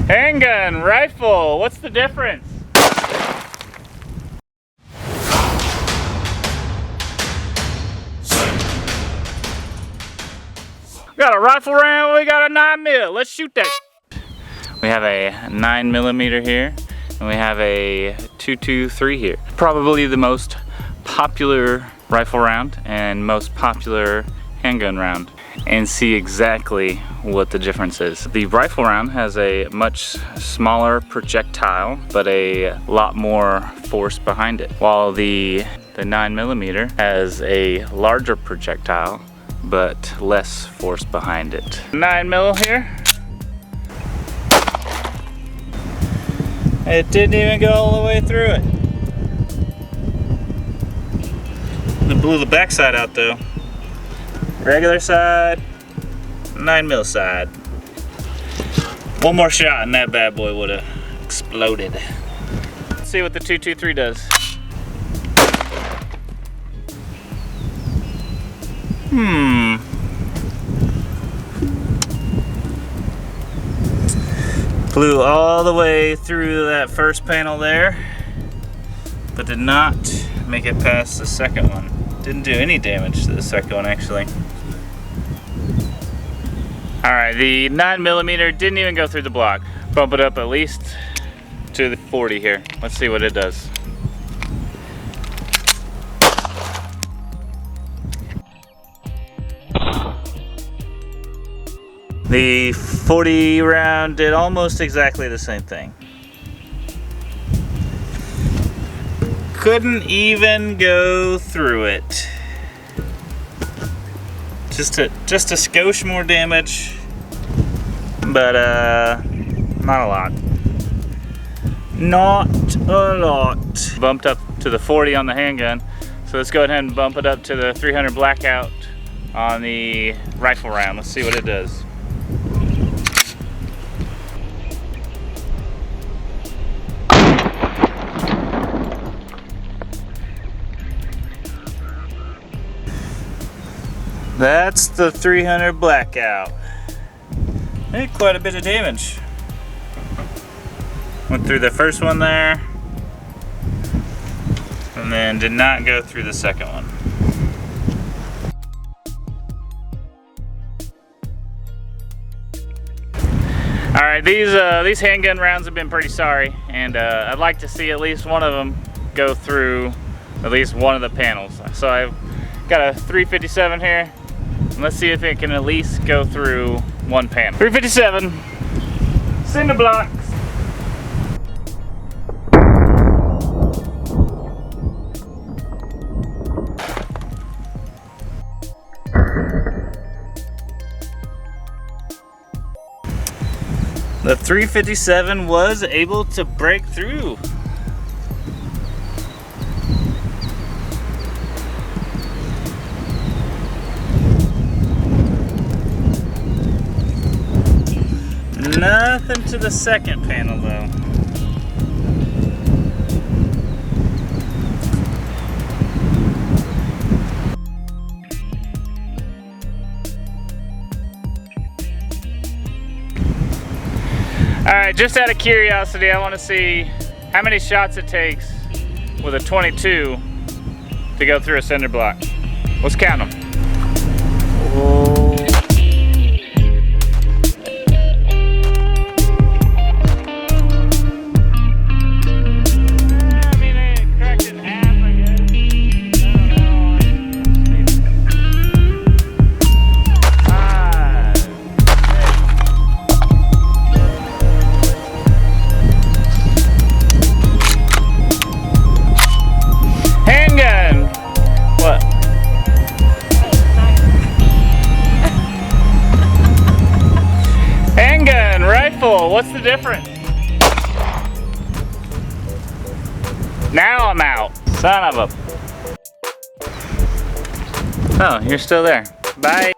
Handgun, rifle, what's the difference? We got a rifle round, we got a 9mm. Let's shoot that. We have a 9mm here, and we have a 223 here. Probably the most popular rifle round and most popular handgun round, and see exactly what the difference is. The rifle round has a much smaller projectile, but a lot more force behind it, while the 9mm has a larger projectile, but less force behind it. 9mm here. It didn't even go all the way through it. It blew the backside out though. Regular side, 9mm side. One more shot and that bad boy would have exploded. Let's see what the 223 does. Flew all the way through that first panel there, but did not make it past the second one. Didn't do any damage to the second one actually. Alright, the 9mm didn't even go through the block. Bump it up at least to the 40 here. Let's see what it does. The 40 round did almost exactly the same thing. Couldn't even go through it. Just a skosh more damage, but not a lot. Not a lot. Bumped up to the 40 on the handgun, so let's go ahead and bump it up to the 300 blackout on the rifle round. Let's see what it does. That's the 300 blackout. Did quite a bit of damage. Went through the first one there, and then did not go through the second one. All right, these handgun rounds have been pretty sorry, and I'd like to see at least one of them go through at least one of the panels. So I've got a 357 here. Let's see if it can at least go through one panel. 357, cinder blocks. The 357 was able to break through. Nothing to the second panel though. Alright, just out of curiosity, I want to see how many shots it takes with a 22 to go through a cinder block. Let's count them. What's the difference? Now I'm out. Son of a... Oh, you're still there. Bye.